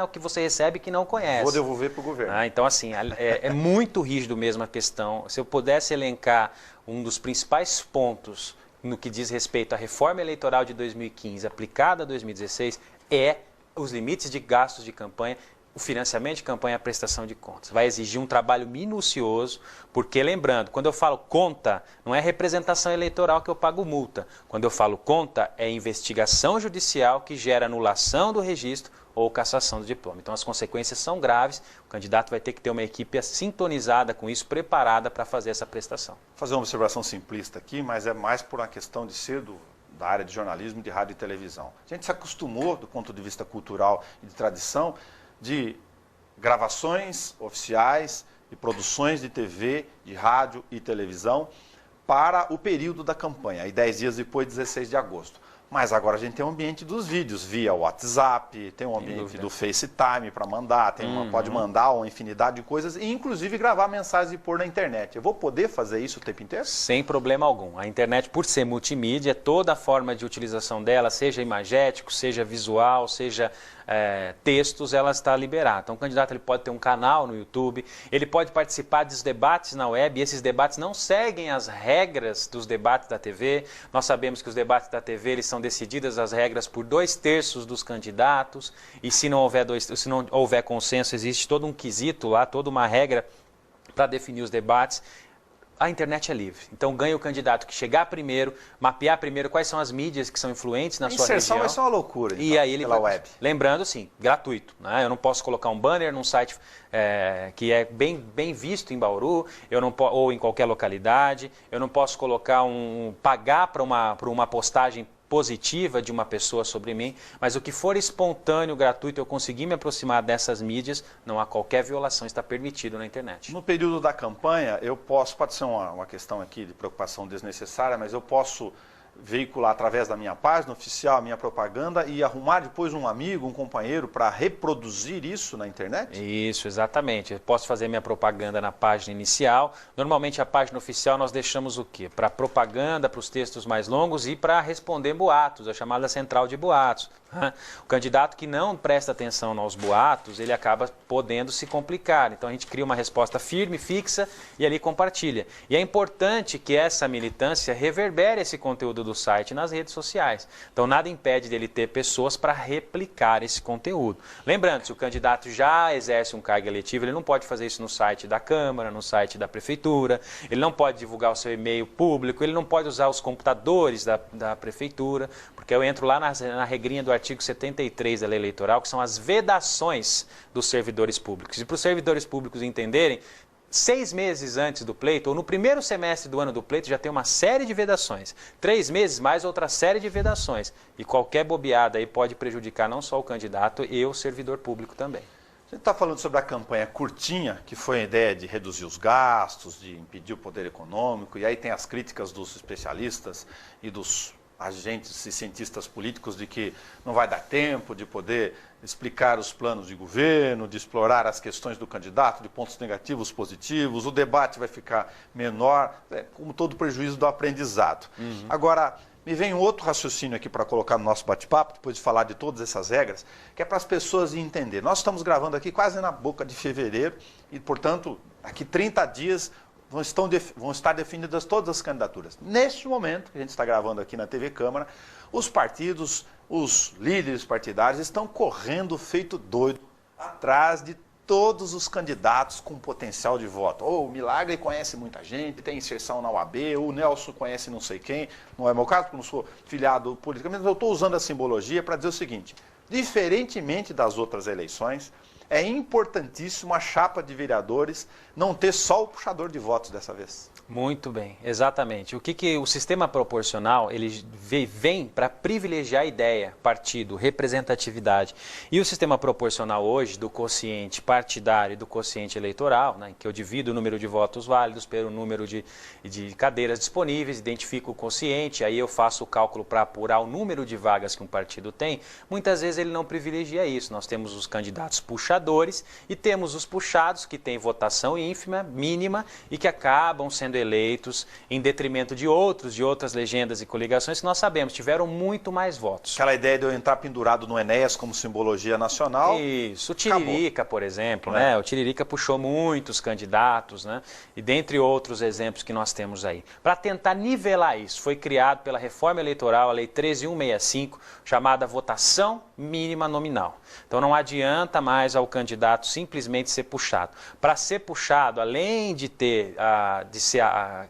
o que você recebe que não conhece. Vou devolver para o governo. Então, assim, é muito rígido mesmo a questão. Se eu pudesse elencar um dos principais pontos no que diz respeito à reforma eleitoral de 2015 aplicada a 2016, os limites de gastos de campanha, o financiamento de campanha e a prestação de contas. Vai exigir um trabalho minucioso, porque, lembrando, quando eu falo conta, não é representação eleitoral que eu pago multa. Quando eu falo conta, é investigação judicial que gera anulação do registro ou cassação do diploma. Então, as consequências são graves, o candidato vai ter que ter uma equipe sintonizada com isso, preparada para fazer essa prestação. Vou fazer uma observação simplista aqui, mas é mais por uma questão de ser da área de jornalismo, de rádio e televisão. A gente se acostumou, do ponto de vista cultural e de tradição, de gravações oficiais e produções de TV, de rádio e televisão para o período da campanha, aí 10 dias depois, 16 de agosto. Mas agora a gente tem o ambiente dos vídeos, via WhatsApp, tem o ambiente do FaceTime para mandar, pode mandar uma infinidade de coisas, e inclusive gravar mensagens e pôr na internet. Eu vou poder fazer isso o tempo inteiro? Sem problema algum. A internet, por ser multimídia, toda a forma de utilização dela, seja imagético, seja visual, seja textos, ela está liberada. Então o candidato ele pode ter um canal no YouTube, ele pode participar dos debates na web, e esses debates não seguem as regras dos debates da TV. Nós sabemos que os debates da TV eles são decididas as regras por 2/3 dos candidatos, e se não houver consenso, existe todo um quesito lá, toda uma regra para definir os debates. A internet é livre, então ganha o candidato que chegar primeiro, mapear primeiro quais são as mídias que são influentes na sua região. A inserção vai ser uma loucura, então, e aí ele pela web. Lembrando, sim, gratuito, né? Eu não posso colocar um banner num site que é bem visto em Bauru, ou em qualquer localidade, eu não posso colocar pagar para uma postagem positiva de uma pessoa sobre mim, mas o que for espontâneo, gratuito, eu conseguir me aproximar dessas mídias, não há qualquer violação, está permitido na internet. No período da campanha, pode ser uma questão aqui de preocupação desnecessária, mas eu posso veicular através da minha página oficial, a minha propaganda, e arrumar depois um amigo, um companheiro para reproduzir isso na internet? Isso, exatamente. Eu posso fazer minha propaganda na página inicial. Normalmente a página oficial nós deixamos o quê? Para propaganda, para os textos mais longos e para responder boatos, a chamada central de boatos. O candidato que não presta atenção aos boatos, ele acaba podendo se complicar. Então a gente cria uma resposta firme, fixa e ali compartilha. E é importante que essa militância reverbere esse conteúdo do site nas redes sociais. Então nada impede dele ter pessoas para replicar esse conteúdo. Lembrando, se o candidato já exerce um cargo eletivo, ele não pode fazer isso no site da Câmara, no site da Prefeitura, ele não pode divulgar o seu e-mail público, ele não pode usar os computadores da Prefeitura, porque eu entro lá na regrinha do artigo 73 da lei eleitoral, que são as vedações dos servidores públicos. E para os servidores públicos entenderem, 6 meses antes do pleito, ou no primeiro semestre do ano do pleito, já tem uma série de vedações. 3 meses mais outra série de vedações. E qualquer bobeada aí pode prejudicar não só o candidato e o servidor público também. A gente está falando sobre a campanha curtinha, que foi a ideia de reduzir os gastos, de impedir o poder econômico, e aí tem as críticas dos especialistas e dos agentes e cientistas políticos de que não vai dar tempo de poder explicar os planos de governo, de explorar as questões do candidato, de pontos negativos, positivos, o debate vai ficar menor, como todo prejuízo do aprendizado. Agora, me vem um outro raciocínio aqui para colocar no nosso bate-papo, depois de falar de todas essas regras, que é para as pessoas entenderem. Nós estamos gravando aqui quase na boca de fevereiro e, portanto, daqui 30 dias vão estar definidas todas as candidaturas. Neste momento, que a gente está gravando aqui na TV Câmara, os partidos, os líderes partidários estão correndo feito doido atrás de todos os candidatos com potencial de voto. O Milagre conhece muita gente, tem inserção na UAB, o Nelson conhece não sei quem, não é meu caso, porque não sou filiado politicamente, mas eu estou usando a simbologia para dizer o seguinte: diferentemente das outras eleições, é importantíssimo a chapa de vereadores não ter só o puxador de votos dessa vez. Muito bem, exatamente. O que o sistema proporcional ele vem para privilegiar a ideia, partido, representatividade. E o sistema proporcional hoje, do quociente partidário e do quociente eleitoral, né, que eu divido o número de votos válidos pelo número de cadeiras disponíveis, identifico o quociente, aí eu faço o cálculo para apurar o número de vagas que um partido tem, muitas vezes ele não privilegia isso. Nós temos os candidatos puxadores e temos os puxados que têm votação ínfima, mínima e que acabam sendo eleitos em detrimento de outras legendas e coligações que nós sabemos, tiveram muito mais votos. Aquela ideia de eu entrar pendurado no Enéas como simbologia nacional. Isso, o Tiririca, por exemplo, né? O Tiririca puxou muitos candidatos, né? E dentre outros exemplos que nós temos aí. Para tentar nivelar isso, foi criado pela reforma eleitoral, a Lei 13.165, chamada votação mínima nominal. Então não adianta mais ao candidato simplesmente ser puxado. Para ser puxado, além de ter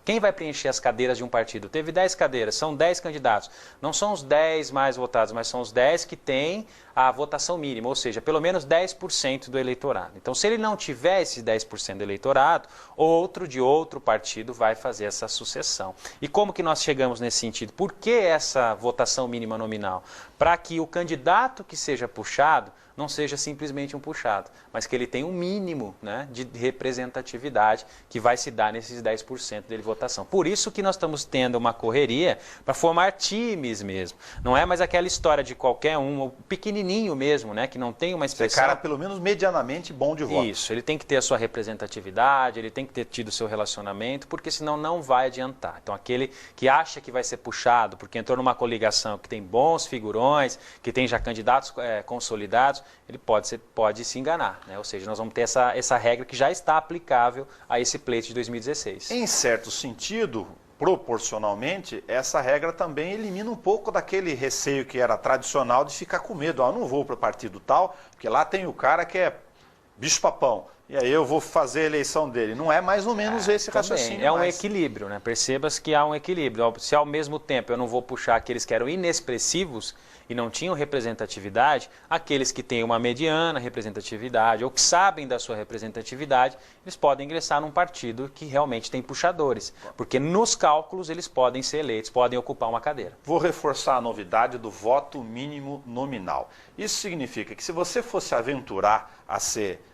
quem vai preencher as cadeiras de um partido? Teve 10 cadeiras, são 10 candidatos. Não são os 10 mais votados, mas são os 10 que têm a votação mínima, ou seja, pelo menos 10% do eleitorado. Então, se ele não tiver esses 10% do eleitorado, outro de outro partido vai fazer essa sucessão. E como que nós chegamos nesse sentido? Por que essa votação mínima nominal? Para que o candidato que seja puxado não seja simplesmente um puxado, mas que ele tenha um mínimo, né, de representatividade que vai se dar nesses 10% de votação. Por isso que nós estamos tendo uma correria para formar times mesmo. Não é mais aquela história de qualquer um, o pequenininho mesmo, né, que não tem uma expressão. Esse cara pelo menos medianamente bom de voto. Isso, ele tem que ter a sua representatividade, ele tem que ter tido o seu relacionamento, porque senão não vai adiantar. Então aquele que acha que vai ser puxado porque entrou numa coligação que tem bons figurões, que tem já candidatos consolidados, ele pode se enganar, né? Ou seja, nós vamos ter essa regra que já está aplicável a esse pleito de 2016. Em certo sentido, proporcionalmente, essa regra também elimina um pouco daquele receio que era tradicional de ficar com medo. Eu não vou para o partido tal, porque lá tem o cara que é bicho-papão. E aí eu vou fazer a eleição dele. Não é mais ou menos esse raciocínio. É um equilíbrio, né? Perceba-se que há um equilíbrio. Se ao mesmo tempo eu não vou puxar aqueles que eram inexpressivos e não tinham representatividade, aqueles que têm uma mediana representatividade ou que sabem da sua representatividade, eles podem ingressar num partido que realmente tem puxadores. Porque nos cálculos eles podem ser eleitos, podem ocupar uma cadeira. Vou reforçar a novidade do voto mínimo nominal. Isso significa que se você fosse aventurar a ser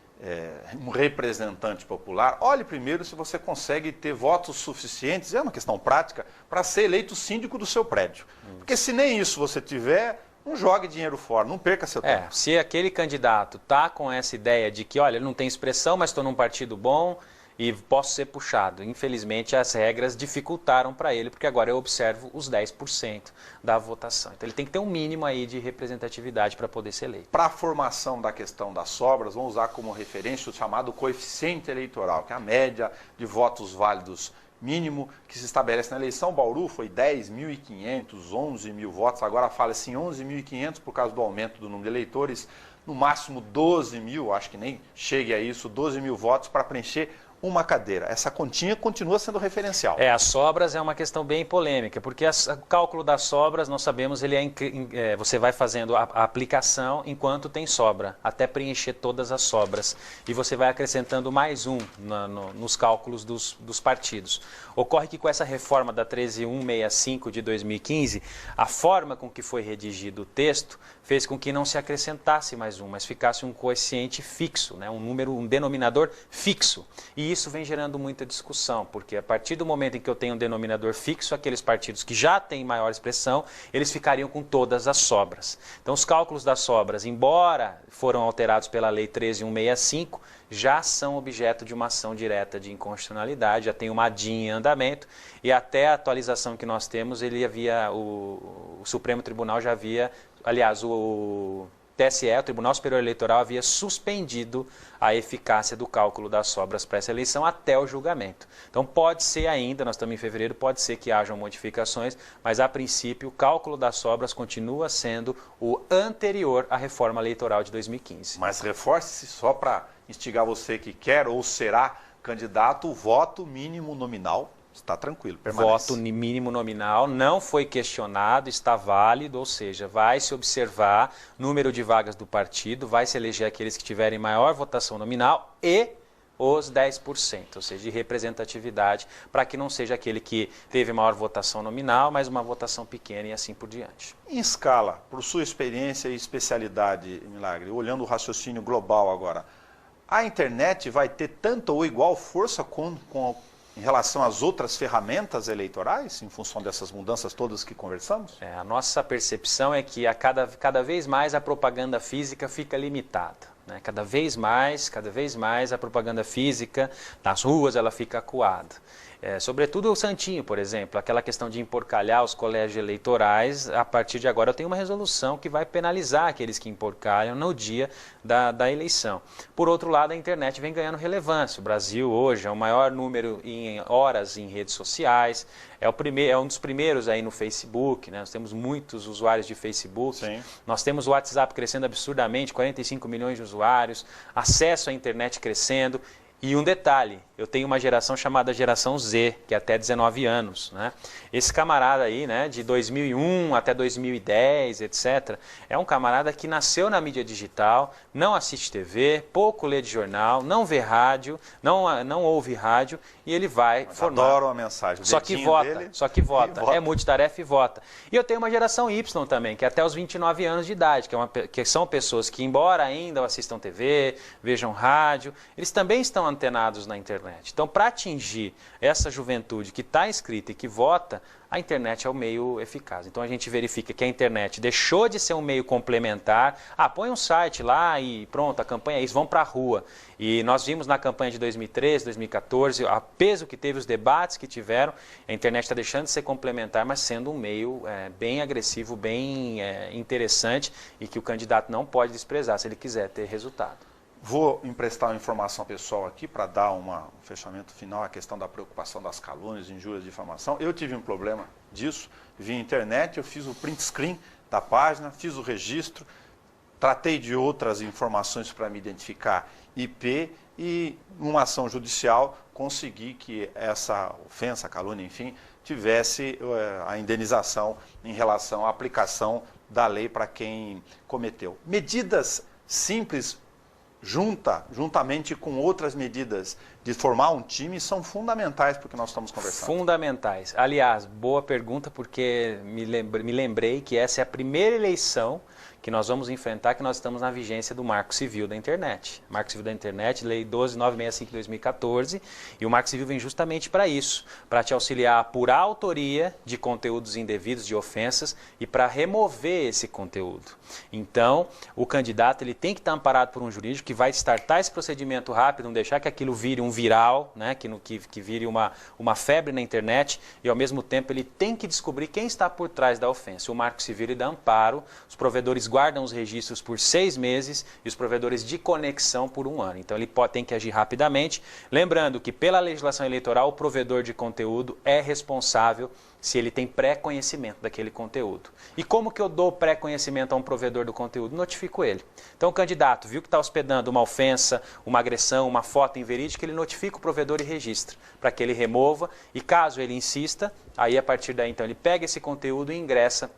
um representante popular, olhe primeiro se você consegue ter votos suficientes, é uma questão prática, para ser eleito síndico do seu prédio. Porque se nem isso você tiver, não jogue dinheiro fora, não perca seu tempo. Se aquele candidato está com essa ideia de que, olha, ele não tem expressão, mas estou num partido bom e posso ser puxado. Infelizmente, as regras dificultaram para ele, porque agora eu observo os 10% da votação. Então, ele tem que ter um mínimo aí de representatividade para poder ser eleito. Para a formação da questão das sobras, vamos usar como referência o chamado coeficiente eleitoral, que é a média de votos válidos mínimo que se estabelece na eleição. Bauru foi 10.500, 11 mil votos, agora fala-se em 11.500 por causa do aumento do número de eleitores, no máximo 12 mil, acho que nem chegue a isso, 12 mil votos para preencher uma cadeira. Essa continha continua sendo referencial. As sobras é uma questão bem polêmica, porque o cálculo das sobras, nós sabemos, você vai fazendo a aplicação enquanto tem sobra, até preencher todas as sobras. E você vai acrescentando mais um nos cálculos dos partidos. Ocorre que com essa reforma da 13.165 de 2015, a forma com que foi redigido o texto fez com que não se acrescentasse mais um, mas ficasse um coeficiente fixo, né? Um denominador fixo. E isso vem gerando muita discussão, porque a partir do momento em que eu tenho um denominador fixo, aqueles partidos que já têm maior expressão, eles ficariam com todas as sobras. Então, os cálculos das sobras, embora foram alterados pela Lei 13.165, já são objeto de uma ação direta de inconstitucionalidade, já tem uma ADIM em andamento, e até a atualização que nós temos, o Supremo Tribunal já havia, aliás, o TSE, o Tribunal Superior Eleitoral, havia suspendido a eficácia do cálculo das sobras para essa eleição até o julgamento. Então pode ser ainda, nós estamos em fevereiro, pode ser que hajam modificações, mas a princípio o cálculo das sobras continua sendo o anterior à reforma eleitoral de 2015. Mas reforce-se só para instigar você que quer ou será candidato, o voto mínimo nominal. Está tranquilo, permanece. Voto mínimo nominal não foi questionado, está válido, ou seja, vai se observar número de vagas do partido, vai se eleger aqueles que tiverem maior votação nominal e os 10%, ou seja, de representatividade, para que não seja aquele que teve maior votação nominal, mas uma votação pequena e assim por diante. Em escala, por sua experiência e especialidade, Milagre, olhando o raciocínio global agora, a internet vai ter tanta ou igual força em relação às outras ferramentas eleitorais, em função dessas mudanças todas que conversamos? A nossa percepção é que cada vez mais a propaganda física fica limitada. Né? Cada vez mais a propaganda física nas ruas ela fica acuada. Sobretudo o Santinho, por exemplo, aquela questão de emporcalhar os colégios eleitorais, a partir de agora eu tenho uma resolução que vai penalizar aqueles que emporcalham no dia da eleição. Por outro lado, a internet vem ganhando relevância. O Brasil hoje é o maior número em horas em redes sociais, é um dos primeiros aí no Facebook, né? Nós temos muitos usuários de Facebook, Sim. Nós temos o WhatsApp crescendo absurdamente, 45 milhões de usuários, acesso à internet crescendo. E um detalhe, eu tenho uma geração chamada geração Z, que é até 19 anos. Né? Esse camarada aí, né, de 2001 até 2010, etc., é um camarada que nasceu na mídia digital, não assiste TV, pouco lê de jornal, não vê rádio, não ouve rádio, e ele vai formar. Adoro a mensagem. Só que vota. É multitarefa e vota. E eu tenho uma geração Y também, que é até os 29 anos de idade, que são pessoas que, embora ainda assistam TV, vejam rádio, eles também estão antenados na internet. Então, para atingir essa juventude que está inscrita e que vota, a internet é o meio eficaz. Então, a gente verifica que a internet deixou de ser um meio complementar. Põe um site lá e pronto, a campanha é isso, vão para a rua. E nós vimos na campanha de 2013, 2014, a peso que teve, os debates que tiveram, a internet está deixando de ser complementar, mas sendo um meio bem agressivo, bem interessante e que o candidato não pode desprezar se ele quiser ter resultado. Vou emprestar uma informação pessoal aqui para dar um fechamento final à questão da preocupação das calúnias, injúrias, difamação. Eu tive um problema disso, via internet, eu fiz o print screen da página, fiz o registro, tratei de outras informações para me identificar IP e, numa ação judicial, consegui que essa ofensa, calúnia, enfim, tivesse a indenização em relação à aplicação da lei para quem cometeu. Medidas simples juntamente com outras medidas de formar um time, são fundamentais para o que nós estamos conversando. Fundamentais. Aliás, boa pergunta, porque me lembrei que essa é a primeira eleição que nós vamos enfrentar, que nós estamos na vigência do Marco Civil da Internet. Marco Civil da Internet, Lei 12965 de 2014, e o Marco Civil vem justamente para isso, para te auxiliar a apurar a autoria de conteúdos indevidos, de ofensas, e para remover esse conteúdo. Então, o candidato ele tem que estar amparado por um jurídico que vai startar esse procedimento rápido, não deixar que aquilo vire um viral, né, que vire uma febre na internet, e ao mesmo tempo ele tem que descobrir quem está por trás da ofensa. O Marco Civil ele dá amparo, os provedores guardam os registros por 6 meses e os provedores de conexão por 1 ano. Então ele tem que agir rapidamente. Lembrando que pela legislação eleitoral o provedor de conteúdo é responsável se ele tem pré-conhecimento daquele conteúdo. E como que eu dou pré-conhecimento a um provedor do conteúdo? Notifico ele. Então o candidato viu que está hospedando uma ofensa, uma agressão, uma foto inverídica, ele notifica o provedor e registra, para que ele remova, e caso ele insista, aí a partir daí então ele pega esse conteúdo e ingressa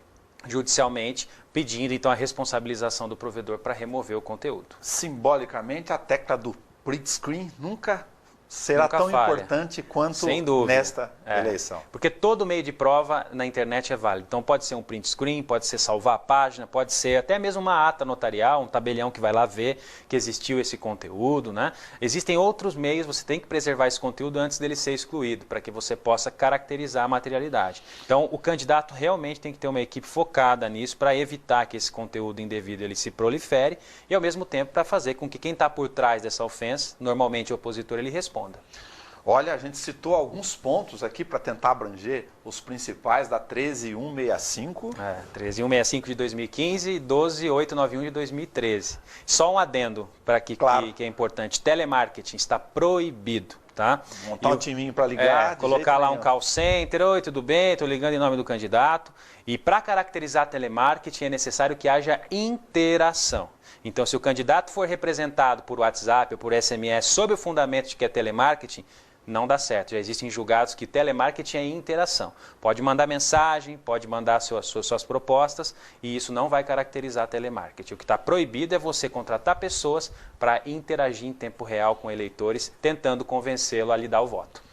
judicialmente, pedindo então a responsabilização do provedor para remover o conteúdo. Simbolicamente, a tecla do print screen nunca será tão falha. Importante quanto Sem dúvida. Nesta eleição. Porque todo meio de prova na internet é válido. Então pode ser um print screen, pode ser salvar a página, pode ser até mesmo uma ata notarial, um tabelião que vai lá ver que existiu esse conteúdo, né? Existem outros meios, você tem que preservar esse conteúdo antes dele ser excluído, para que você possa caracterizar a materialidade. Então o candidato realmente tem que ter uma equipe focada nisso para evitar que esse conteúdo indevido ele se prolifere e ao mesmo tempo para fazer com que quem está por trás dessa ofensa, normalmente o opositor, ele responda. Olha, a gente citou alguns pontos aqui para tentar abranger os principais da 13165. 13165 de 2015 e 12891 de 2013. Só um adendo para que é importante. Telemarketing está proibido. Tá? Montar um timinho para ligar. Colocar lá um call center. Oi, tudo bem? Estou ligando em nome do candidato. E para caracterizar telemarketing é necessário que haja interação. Então, se o candidato for representado por WhatsApp ou por SMS sob o fundamento de que é telemarketing, não dá certo. Já existem julgados que telemarketing é interação. Pode mandar mensagem, pode mandar suas propostas e isso não vai caracterizar telemarketing. O que está proibido é você contratar pessoas para interagir em tempo real com eleitores, tentando convencê-lo a lhe dar o voto.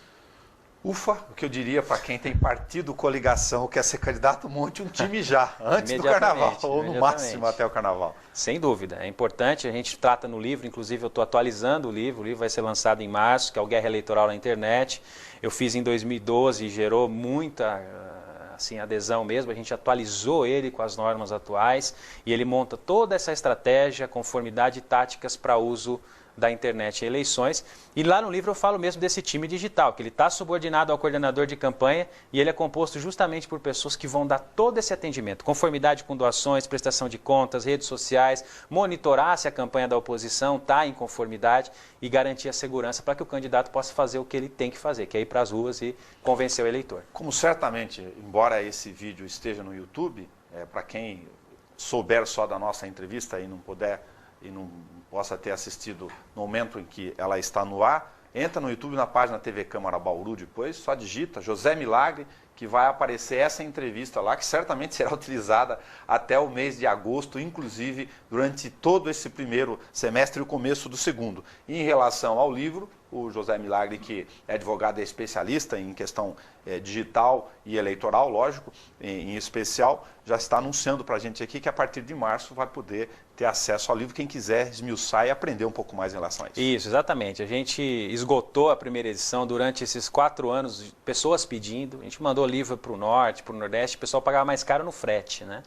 Ufa, o que eu diria para quem tem partido, coligação, quer ser candidato, monte um time já, antes do carnaval, ou no máximo até o carnaval. Sem dúvida, é importante, a gente trata no livro, inclusive eu estou atualizando o livro vai ser lançado em março, que é o Guerra Eleitoral na Internet. Eu fiz em 2012 e gerou muita adesão mesmo, a gente atualizou ele com as normas atuais e ele monta toda essa estratégia, conformidade e táticas para uso da internet em eleições. E lá no livro eu falo mesmo desse time digital, que ele está subordinado ao coordenador de campanha e ele é composto justamente por pessoas que vão dar todo esse atendimento, conformidade com doações, prestação de contas, redes sociais, monitorar se a campanha da oposição está em conformidade e garantir a segurança para que o candidato possa fazer o que ele tem que fazer, que é ir para as ruas e convencer o eleitor. Como certamente, embora esse vídeo esteja no YouTube, para quem souber só da nossa entrevista e não puder e não possa ter assistido no momento em que ela está no ar, entra no YouTube na página TV Câmara Bauru depois, só digita José Milagre, que vai aparecer essa entrevista lá, que certamente será utilizada até o mês de agosto, inclusive durante todo esse primeiro semestre e o começo do segundo. E em relação ao livro, o José Milagre, que é advogado e especialista em questão digital e eleitoral, lógico, em especial, já está anunciando para a gente aqui que a partir de março vai poder ter acesso ao livro, quem quiser esmiuçar e aprender um pouco mais em relação a isso. Isso, exatamente. A gente esgotou a primeira edição durante esses 4 anos, pessoas pedindo, a gente mandou livro para o norte, para o nordeste, o pessoal pagava mais caro no frete, né?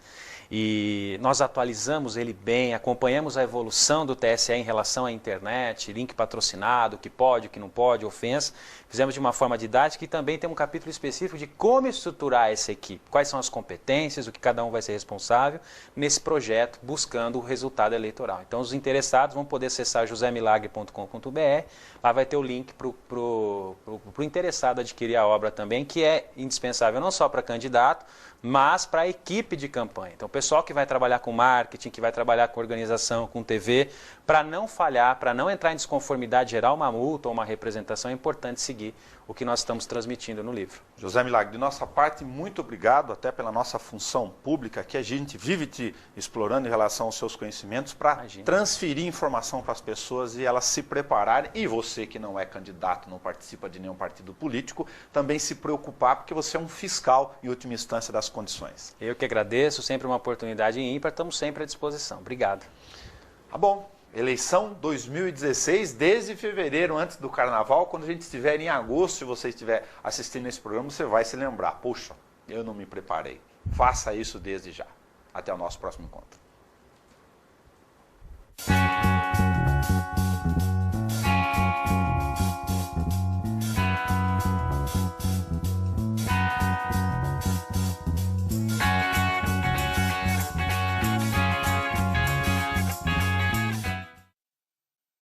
E nós atualizamos ele bem, acompanhamos a evolução do TSE em relação à internet, link patrocinado, o que pode, o que não pode, ofensa. Fizemos de uma forma didática e também tem um capítulo específico de como estruturar essa equipe, quais são as competências, o que cada um vai ser responsável nesse projeto, buscando o resultado eleitoral. Então os interessados vão poder acessar josemilagre.com.br, lá vai ter o link para o interessado adquirir a obra também, que é indispensável não só para candidato, mas para a equipe de campanha. Então, o pessoal que vai trabalhar com marketing, que vai trabalhar com organização, com TV, para não falhar, para não entrar em desconformidade, gerar uma multa ou uma representação, é importante seguir o que nós estamos transmitindo no livro. José Milagre, de nossa parte, muito obrigado, até pela nossa função pública, que a gente vive te explorando em relação aos seus conhecimentos, para transferir informação para as pessoas e elas se prepararem, e você que não é candidato, não participa de nenhum partido político, também se preocupar, porque você é um fiscal, em última instância, das condições. Eu que agradeço, sempre uma oportunidade ímpar, estamos sempre à disposição. Obrigado. Tá bom. Eleição 2016, desde fevereiro, antes do carnaval, quando a gente estiver em agosto, se você estiver assistindo esse programa, você vai se lembrar, poxa, eu não me preparei. Faça isso desde já. Até o nosso próximo encontro.